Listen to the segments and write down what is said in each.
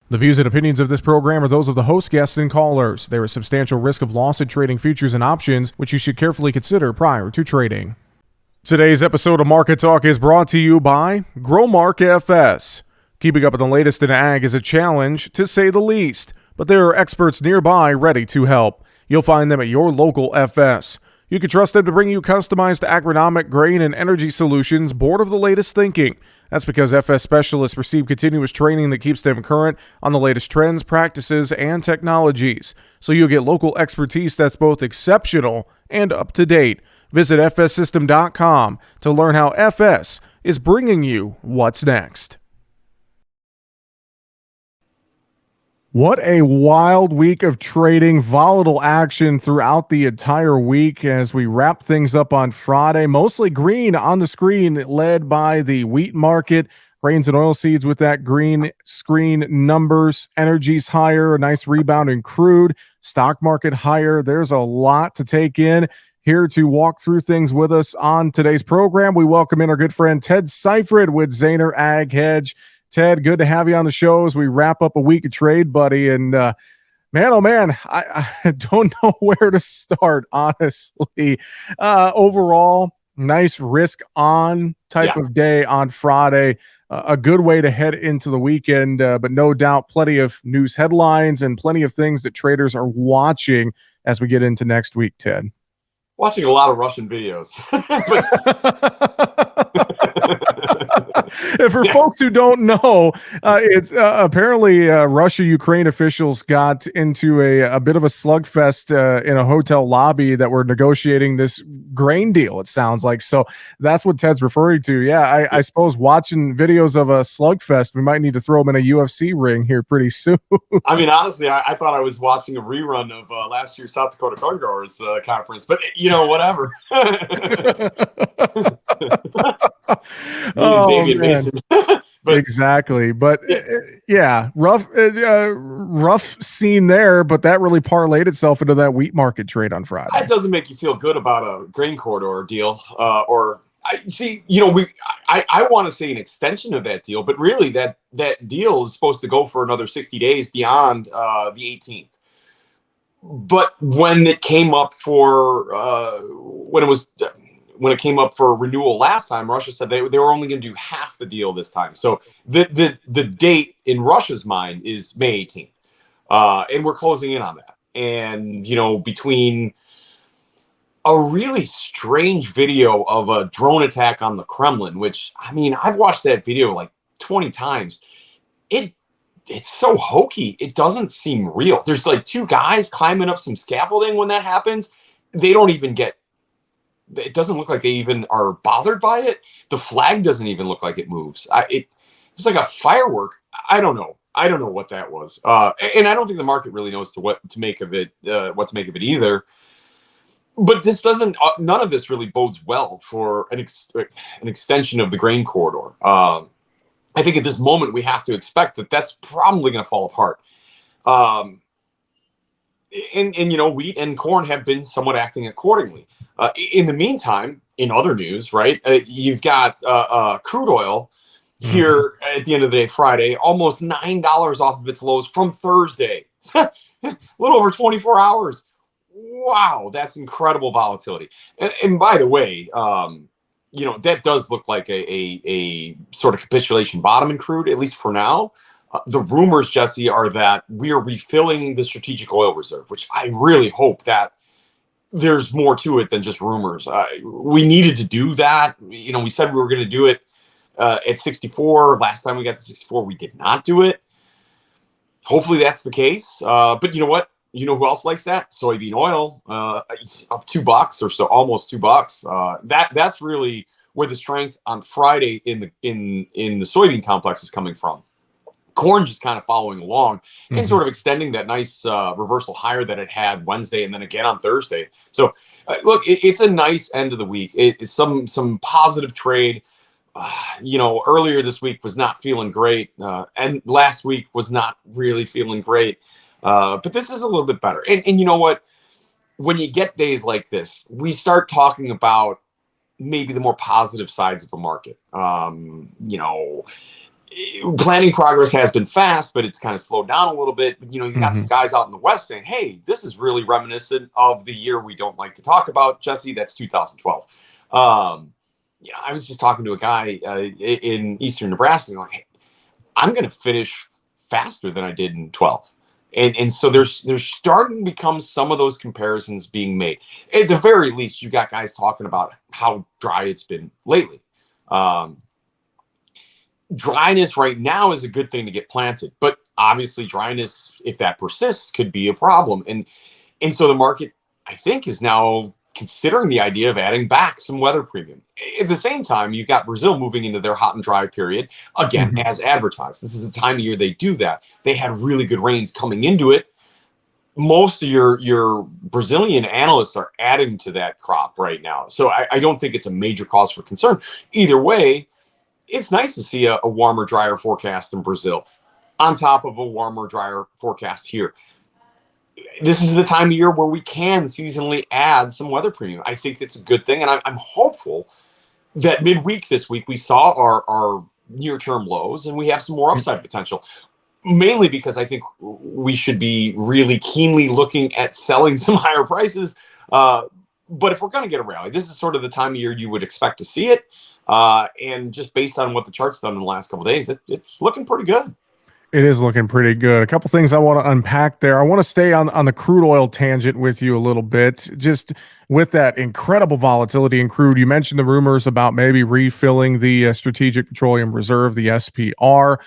The views and opinions of this program are those of the host, guests, and callers. There is substantial risk of loss in trading futures and options, which you should carefully consider prior to trading. Today's episode of Market Talk is brought to you by Growmark FS. Keeping up with the latest in ag is a challenge, to say the least, but there are experts nearby ready to help. You'll find them at your local FS. You can trust them to bring you customized agronomic, grain, and energy solutions born of the latest thinking. That's because FS specialists receive continuous training that keeps them current on the latest trends, practices, and technologies. So you'll get local expertise that's both exceptional and up to date. Visit fssystem.com to learn how FS is bringing you what's next. What a wild week of trading, volatile action throughout the entire week as we wrap things up on Friday. Mostly green on the screen, led by the wheat market. Grains and oilseeds with that green screen numbers. Energy's higher, a nice rebound in crude. Stock market higher. There's a lot to take in. Here to walk through things with us on today's program, we welcome in our good friend Ted Seifried with Zaner Ag Hedge. Ted, good to have you on the show as we wrap up a week of trade, buddy. And man, oh man, I don't know where to start, honestly. Overall, nice risk on type of day on Friday. A good way to head into the weekend, but no doubt plenty of news headlines and plenty of things that traders are watching as we get into next week, Ted. Watching a lot of Russian videos. For folks who don't know, it's apparently Russia-Ukraine officials got into a bit of a slugfest in a hotel lobby that were negotiating this grain deal, it sounds like. So that's what Ted's referring to. Yeah, I suppose watching videos of a slugfest, we might need to throw him in a UFC ring here pretty soon. I mean, honestly, I thought I was watching a rerun of last year's South Dakota Corn Growers conference, but whatever. Damian Mason. But, exactly. But yeah, rough scene there, but that really parlayed itself into that wheat market trade on Friday. It doesn't make you feel good about a grain corridor deal. I want to say an extension of that deal, but really that deal is supposed to go for another 60 days beyond the 18th. But when it came up for when it came up for renewal last time, Russia said they were only going to do half the deal this time. So the date in Russia's mind is May 18th, and we're closing in on that. And between a really strange video of a drone attack on the Kremlin, which I've watched that video like 20 times. It's so hokey. It doesn't seem real. There's like two guys climbing up some scaffolding when that happens. They don't even get, it doesn't look like they even are bothered by it. The flag doesn't even look like it moves. It's like a firework. I don't know what that was. And I don't think the market really knows what to make of it either. But this doesn't, none of this really bodes well for an extension of the grain corridor. I think at this moment we have to expect that that's probably going to fall apart. Wheat and corn have been somewhat acting accordingly. In the meantime, in other news, right, you've got crude oil here at the end of the day, Friday, almost $9 off of its lows from Thursday. A little over 24 hours. Wow, that's incredible volatility. And by the way, that does look like a sort of capitulation bottom in crude, at least for now. The rumors, Jesse, are that we are refilling the strategic oil reserve, which I really hope that there's more to it than just rumors. We needed to do that. We said we were going to do it at 64. Last time we got to 64, we did not do it. Hopefully that's the case. But you know what? You know who else likes that? Soybean oil, up $2 or so, almost $2. That's really where the strength on Friday in the soybean complex is coming from. Corn just kind of following along and sort of extending that nice reversal higher that it had Wednesday and then again on Thursday. So look, it's a nice end of the week. It's some positive trade. Earlier this week was not feeling great, and last week was not really feeling great. But this is a little bit better. And you know what? When you get days like this, we start talking about maybe the more positive sides of a market. planning progress has been fast, but it's kind of slowed down a little bit. But, you got Hmm. some guys out in the West saying, hey, this is really reminiscent of the year we don't like to talk about, Jesse. That's 2012. I was just talking to a guy in Eastern Nebraska, and like, hey, I'm going to finish faster than I did in 12. And so there's starting to become some of those comparisons being made. At the very least, you got guys talking about how dry it's been lately. Um, Dryness right now is a good thing to get planted, but obviously dryness, if that persists, could be a problem. And so the market, I think, is now considering the idea of adding back some weather premium. At the same time, you've got Brazil moving into their hot and dry period again, Hmm. as advertised. This is the time of year they do that. They had really good rains coming into it. Most of your Brazilian analysts are adding to that crop right now, so I don't think it's a major cause for concern. Either way, it's nice to see a warmer, drier forecast in Brazil on top of a warmer, drier forecast here. This is the time of year where we can seasonally add some weather premium. I think it's a good thing, and I'm hopeful that midweek this week we saw our near-term lows and we have some more upside potential. Mainly because I think we should be really keenly looking at selling some higher prices. But if we're going to get a rally, this is sort of the time of year you would expect to see it. And just based on what the chart's done in the last couple of days, it's looking pretty good. It is looking pretty good. A couple things I want to unpack there. I want to stay on the crude oil tangent with you a little bit. Just with that incredible volatility in crude, you mentioned the rumors about maybe refilling the Strategic Petroleum Reserve, the SPR.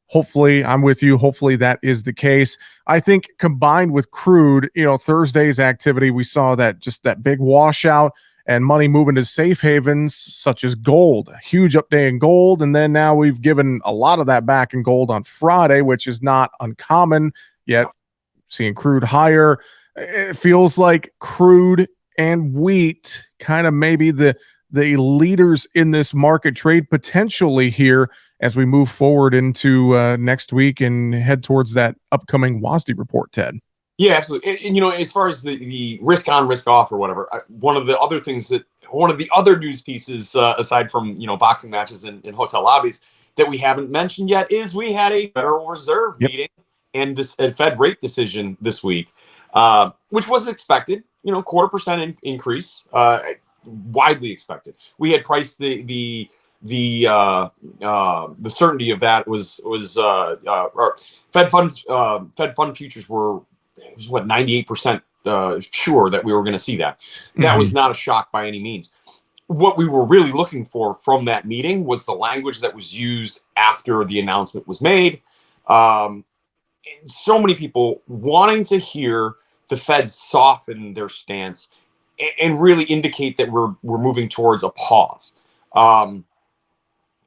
Hopefully, I'm with you. Hopefully, that is the case. I think combined with crude, Thursday's activity, we saw that just that big washout and money moving to safe havens such as gold. A huge up day in gold. And then now we've given a lot of that back in gold on Friday, which is not uncommon, yet seeing crude higher. It feels like crude and wheat kind of maybe the leaders in this market trade potentially here as we move forward into next week and head towards that upcoming WASDE report, Ted. Yeah, absolutely. And as far as the risk on, risk off, or whatever, one of the other news pieces, aside from boxing matches and hotel lobbies, that we haven't mentioned yet is we had a Federal Reserve Yep. meeting and a Fed rate decision this week, which was expected. 0.25% increase, widely expected. We had priced the certainty of that was Fed fund futures were, it was what, 98% sure that we were going to see that. That was Mhm. not a shock by any means. What we were really looking for from that meeting was the language that was used after the announcement was made. So many people wanting to hear the Fed soften their stance and really indicate that we're moving towards a pause.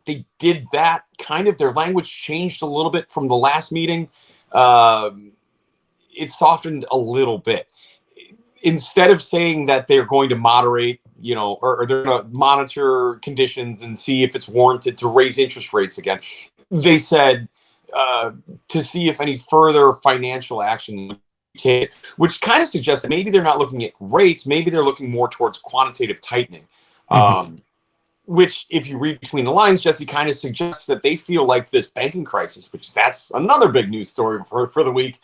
They did that kind of. Their language changed a little bit from the last meeting. It softened a little bit. Instead of saying that they're going to moderate, or they're going to monitor conditions and see if it's warranted to raise interest rates again, they said to see if any further financial action would be taken, which kind of suggests that maybe they're not looking at rates, maybe they're looking more towards quantitative tightening. Mhm. Which, if you read between the lines, Jesse, kind of suggests that they feel like this banking crisis, which that's another big news story for the week,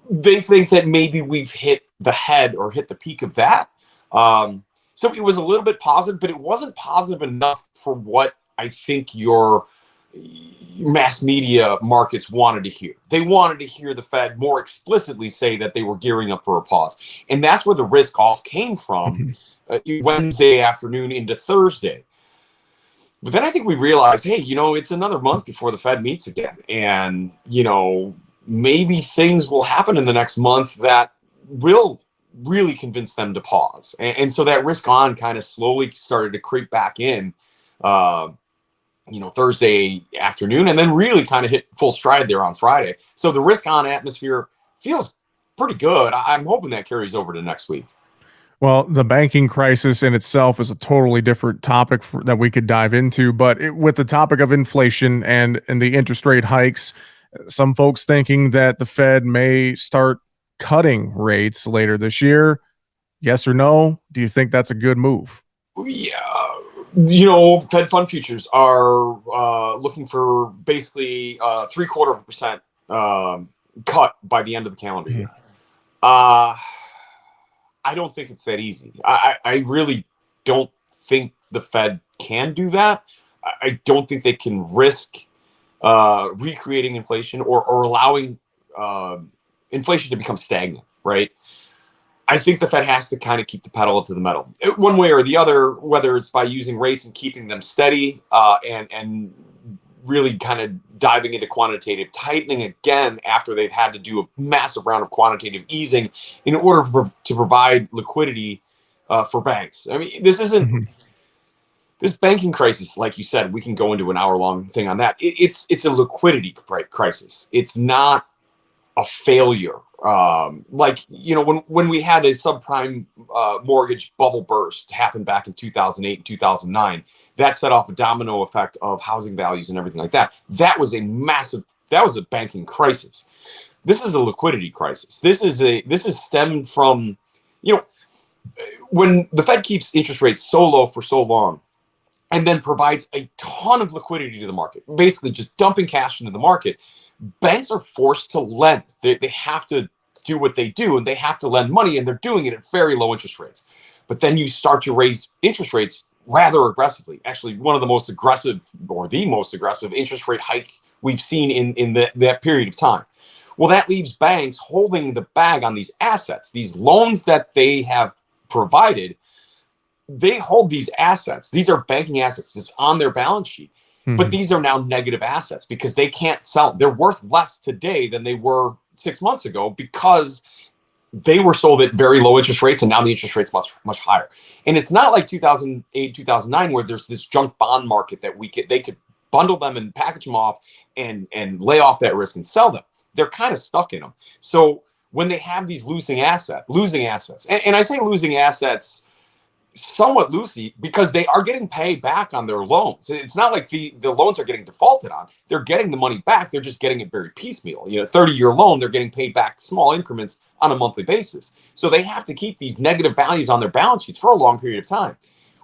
they think that maybe we've hit the head or hit the peak of that. So it was a little bit positive, but it wasn't positive enough for what I think your mass media markets wanted to hear. They wanted to hear the Fed more explicitly say that they were gearing up for a pause. And that's where the risk off came from Mhm. Wednesday afternoon into Thursday. But then I think we realized, hey, it's another month before the Fed meets again. And, maybe things will happen in the next month that will really convince them to pause. And so that risk on kind of slowly started to creep back in, uh, Thursday afternoon, and then really kind of hit full stride there on Friday. So the risk on atmosphere feels pretty good. I'm hoping that carries over to next week. Well, the banking crisis in itself is a totally different topic that we could dive into. But with the topic of inflation and the interest rate hikes, some folks thinking that the Fed may start cutting rates later this year. Yes or no? Do you think that's a good move? Yeah. Fed fund futures are looking for basically 0.75% cut by the end of the calendar year. I don't think it's that easy. I really don't think the Fed can do that. I don't think they can risk recreating inflation or allowing inflation to become stagnant, right? I think the Fed has to kind of keep the pedal to the metal, one way or the other, whether it's by using rates and keeping them steady, and really kind of diving into quantitative tightening again after they've had to do a massive round of quantitative easing in order to provide liquidity for banks. I mean, this isn't this banking crisis, like you said. We can go into an hour-long thing on that. It's a liquidity crisis. It's not a failure. When we had a subprime mortgage bubble burst happen back in 2008 and 2009, that set off a domino effect of housing values and everything like that. That was a banking crisis. This is a liquidity crisis. This is stemmed from, when the Fed keeps interest rates so low for so long and then provides a ton of liquidity to the market, basically just dumping cash into the market, banks are forced to lend. They have to do what they do, and they have to lend money, and they're doing it at very low interest rates. But then you start to raise interest rates rather aggressively. Actually, one of the most aggressive, or the most aggressive interest rate hike we've seen in that period of time. Well, that leaves banks holding the bag on these assets, these loans that they have provided. They hold these assets. These are banking assets that's on their balance sheet. But these are now negative assets because they can't sell. They're worth less today than they were 6 months ago because they were sold at very low interest rates, and now the interest rate's much higher. And it's not like 2008, 2009, where there's this junk bond market that they could bundle them and package them off and lay off that risk and sell them. They're kind of stuck in them. So when they have these losing assets, and I say losing assets somewhat loosely because they are getting paid back on their loans. It's not like the loans are getting defaulted on. They're getting the money back. They're just getting it very piecemeal. 30-year loan, they're getting paid back small increments on a monthly basis. So they have to keep these negative values on their balance sheets for a long period of time,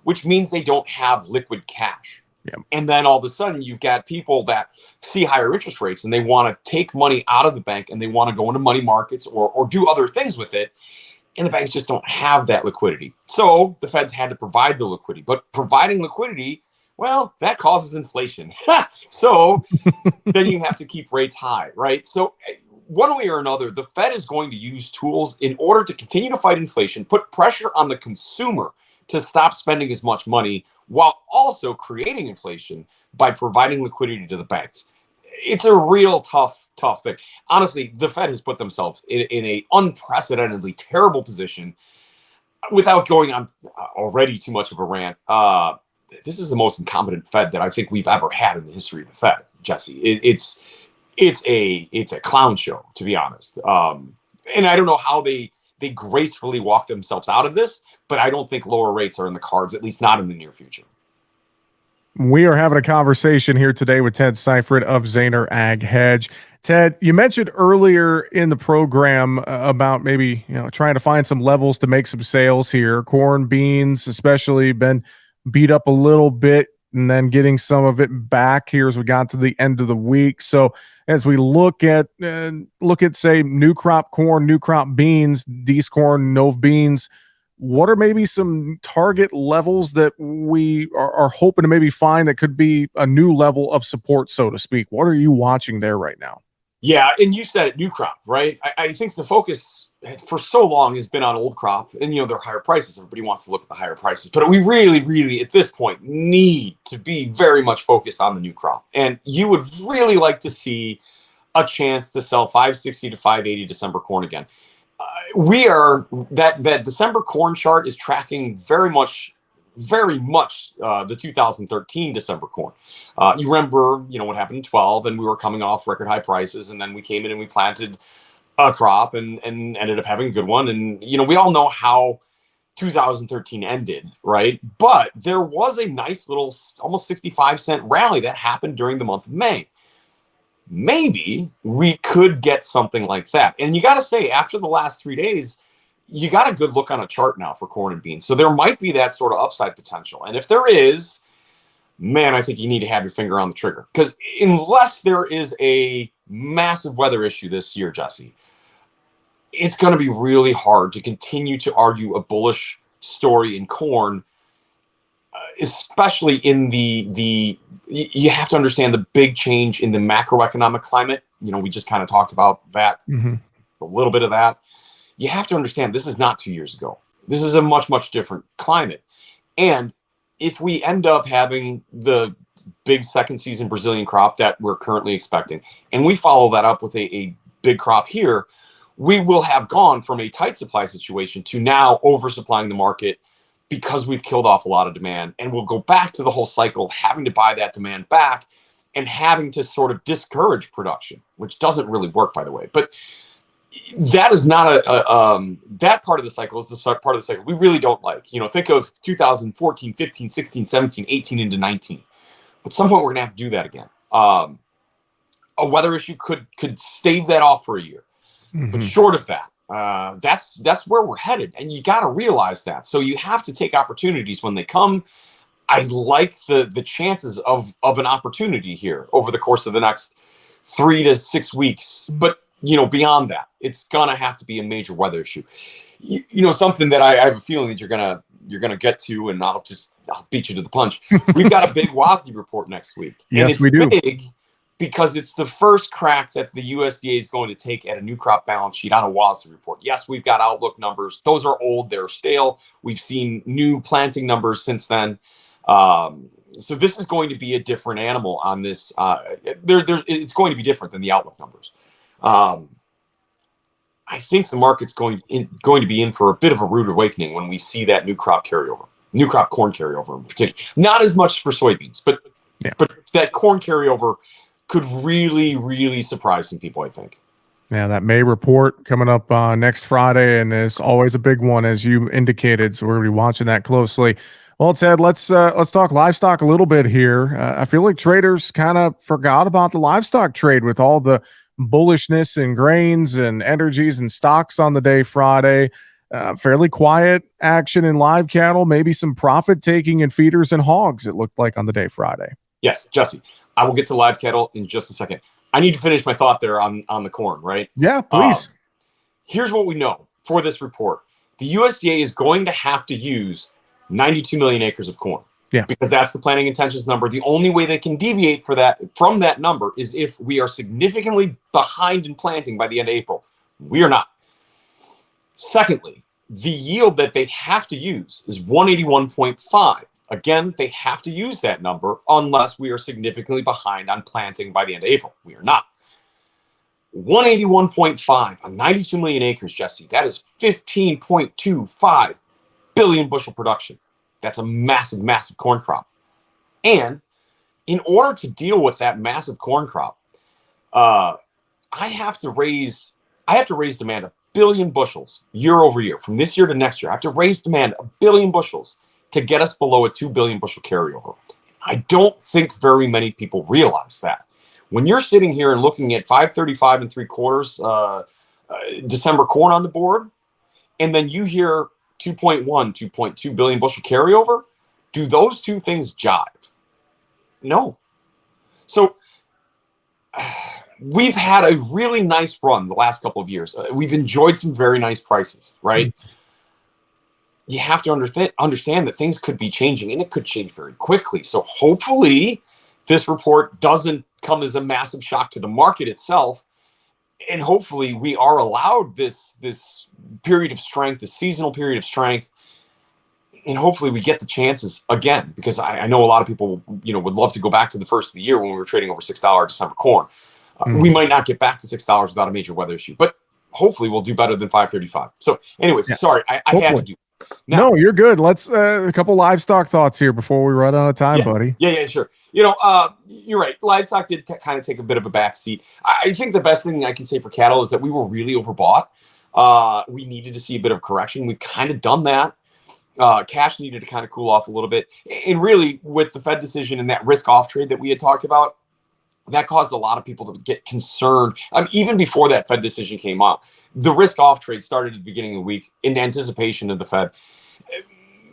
which means they don't have liquid cash. Yeah. And then all of a sudden you've got people that see higher interest rates and they want to take money out of the bank and they want to go into money markets or do other things with it. And the banks just don't have that liquidity. So the Fed's had to provide the liquidity. But providing liquidity, well, that causes inflation. So then you have to keep rates high, right? So one way or another, the Fed is going to use tools in order to continue to fight inflation, put pressure on the consumer to stop spending as much money while also creating inflation by providing liquidity to the banks. It's a real tough thing. Honestly, the Fed has put themselves in a unprecedentedly terrible position. Without going on already too much of a rant, this is the most incompetent Fed that I think we've ever had in the history of the Fed, Jesse. It's a clown show, to be honest. And I don't know how they gracefully walk themselves out of this, but I don't think lower rates are in the cards, at least not in the near future. We are having a conversation here today with Ted Seifried of Zaner Ag Hedge. Ted, you mentioned earlier in the program about maybe trying to find some levels to make some sales here. Corn, beans, especially, been beat up a little bit, and then getting some of it back here as we got to the end of the week. So as we look at say new crop corn, new crop beans, D's corn, Nov beans, what are maybe some target levels that we are hoping to maybe find that could be a new level of support, so to speak? What are you watching there right now? Yeah, and you said it, new crop, right? I think the focus for so long has been on old crop, and they're higher prices. Everybody wants to look at the higher prices, but we really, at this point, need to be very much focused on the new crop. And you would really like to see a chance to sell 560 to 580 December corn again. We are that December corn chart is tracking very much the 2013 December corn. You remember, what happened in 12, and we were coming off record high prices, and then we came in and we planted a crop and ended up having a good one. And we all know how 2013 ended, right? But there was a nice little almost 65-cent rally that happened during the month of May. Maybe we could get something like that. And you got to say, after the last 3 days, you got a good look on a chart now for corn and beans. So there might be that sort of upside potential. And if there is, man, I think you need to have your finger on the trigger. Because unless there is a massive weather issue this year, Jesse, it's going to be really hard to continue to argue a bullish story in corn, especially in you have to understand the big change in the macroeconomic climate. We just kind of talked about that, a little bit of that. You have to understand this is not 2 years ago. This is a much, much different climate. And if we end up having the big second season Brazilian crop that we're currently expecting, and we follow that up with a big crop here, we will have gone from a tight supply situation to now oversupplying the market because we've killed off a lot of demand. And we'll go back to the whole cycle of having to buy that demand back and having to sort of discourage production, which doesn't really work, by the way. But that is not that part of the cycle is the part of the cycle we really don't like. Think of 2014, 15, 16, 17, 18 into 19. At some point, we're going to have to do that again. A weather issue could stave that off for a year. But short of that, that's where we're headed. And you got to realize that. So you have to take opportunities when they come. I like the chances of an opportunity here over the course of the next 3 to 6 weeks. But beyond that, it's gonna have to be a major weather issue. Something that I have a feeling that you're gonna get to, and I'll beat you to the punch. We've got a big WASDE report next week. Yes, we do. Big because it's the first crack that the USDA is going to take at a new crop balance sheet on a WASDE report. Yes, we've got outlook numbers. Those are old. They're stale. We've seen new planting numbers since then. So this is going to be a different animal on this. It's going to be different than the outlook numbers. I think the market's going to be in for a bit of a rude awakening when we see that new crop corn carryover in particular. Not as much for soybeans, but that corn carryover could really, really surprise some people, I think. Yeah, that May report coming up next Friday, and it's always a big one, as you indicated. So we're going to be watching that closely. Well, Ted, let's talk livestock a little bit here. I feel like traders kind of forgot about the livestock trade with all the bullishness in grains and energies and stocks on the day Friday. Fairly quiet action in live cattle, maybe some profit taking in feeders and hogs, it looked like on the day Friday. Yes, Jesse, I will get to live cattle in just a second. I need to finish my thought there on the corn, right? Yeah, please. Here's what we know for this report. The USDA is going to have to use 92 million acres of corn. Yeah. Because that's the planting intentions number. The only way they can deviate from that number is if we are significantly behind in planting by the end of April. We are not. Secondly, the yield that they have to use is 181.5. Again, they have to use that number unless we are significantly behind on planting by the end of April. We are not. 181.5 on 92 million acres, Jesse. That is 15.25 billion bushel production. That's a massive, massive corn crop. And in order to deal with that massive corn crop, I have to raise demand 1 billion bushels year over year from this year to next year. I have to raise demand 1 billion bushels to get us below a 2 billion bushel carryover. I don't think very many people realize that. When you're sitting here and looking at 535 3/4 December corn on the board, and then you hear 2.2 billion bushel carryover, do those two things jive? No. So we've had a really nice run the last couple of years. We've enjoyed some very nice prices, right? You have to understand that things could be changing, and it could change very quickly. So hopefully this report doesn't come as a massive shock to the market itself. And hopefully we are allowed this period of strength, this seasonal period of strength. And hopefully we get the chances again, because I know a lot of people, would love to go back to the first of the year when we were trading over $6 December corn. We might not get back to $6 without a major weather issue, but hopefully we'll do better than 535. So anyways, sorry, I had to do that. Now, no, you're good. Let's a couple livestock thoughts here before we run out of time, buddy. Yeah, sure. You're right. Livestock did kind of take a bit of a backseat. I think the best thing I can say for cattle is that we were really overbought. We needed to see a bit of correction. We've kind of done that. Cash needed to kind of cool off a little bit. And really, with the Fed decision and that risk-off trade that we had talked about, that caused a lot of people to get concerned. Even before that Fed decision came up, the risk off trade started at the beginning of the week in anticipation of the Fed.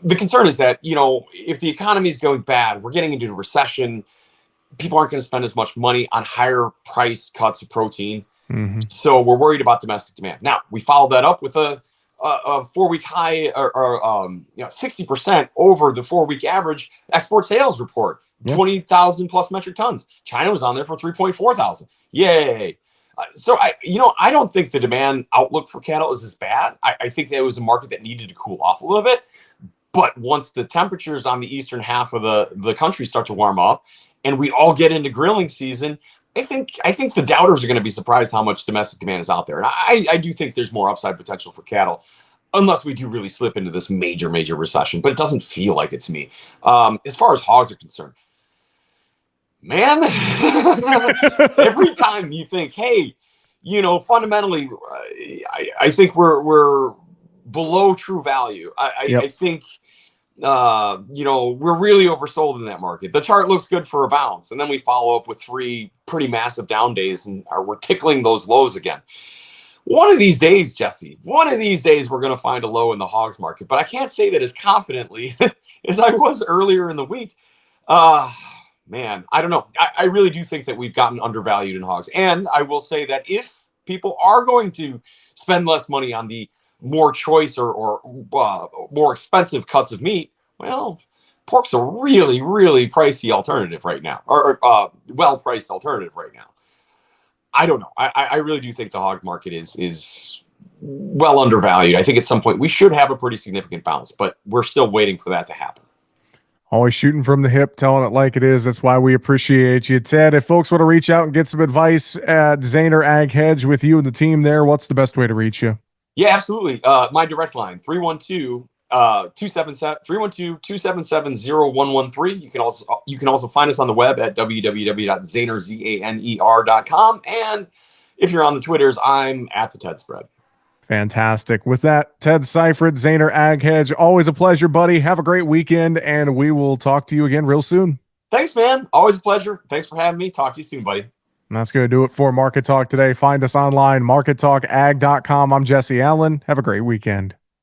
The concern is that, if the economy is going bad, we're getting into a recession, people aren't going to spend as much money on higher price cuts of protein. Mm-hmm. So we're worried about domestic demand. Now, we followed that up with a 4-week high, or 60% over the 4-week average export sales report, Yep. 20,000 plus metric tons. China was on there for 3.4 thousand. Yay. So I don't think the demand outlook for cattle is as bad. I think that it was a market that needed to cool off a little bit. But once the temperatures on the eastern half of the country start to warm up and we all get into grilling season, I think the doubters are going to be surprised how much domestic demand is out there. And I do think there's more upside potential for cattle, unless we do really slip into this major recession. But it doesn't feel like it to me. As far as hogs are concerned, man, every time you think, hey, fundamentally, I think we're below true value. Yep. I think we're really oversold in that market. The chart looks good for a bounce, and then we follow up with 3 pretty massive down days, and we're tickling those lows again. One of these days, Jesse, we're going to find a low in the hogs market, but I can't say that as confidently as I was earlier in the week. Man, I don't know. I really do think that we've gotten undervalued in hogs, and I will say that if people are going to spend less money on the more choice or more expensive cuts of meat, well, pork's a really pricey alternative right now, or well-priced alternative right now. I don't know. I really do think the hog market is well undervalued. I think at some point we should have a pretty significant bounce, but we're still waiting for that to happen. Always shooting from the hip, telling it like it is. That's why we appreciate you, Ted. If folks want to reach out and get some advice at Zaner Ag Hedge with you and the team there, what's the best way to reach you? Yeah, absolutely. My direct line, 312-277-0113. You can also find us on the web at www.zaner.com. And if you're on the Twitters, I'm at the Ted Spread. Fantastic. With that, Ted Seifried, Zaner Ag Hedge, always a pleasure, buddy. Have a great weekend, and we will talk to you again real soon. Thanks, man. Always a pleasure. Thanks for having me. Talk to you soon, buddy. And that's going to do it for Market Talk today. Find us online, markettalkag.com. I'm Jesse Allen. Have a great weekend.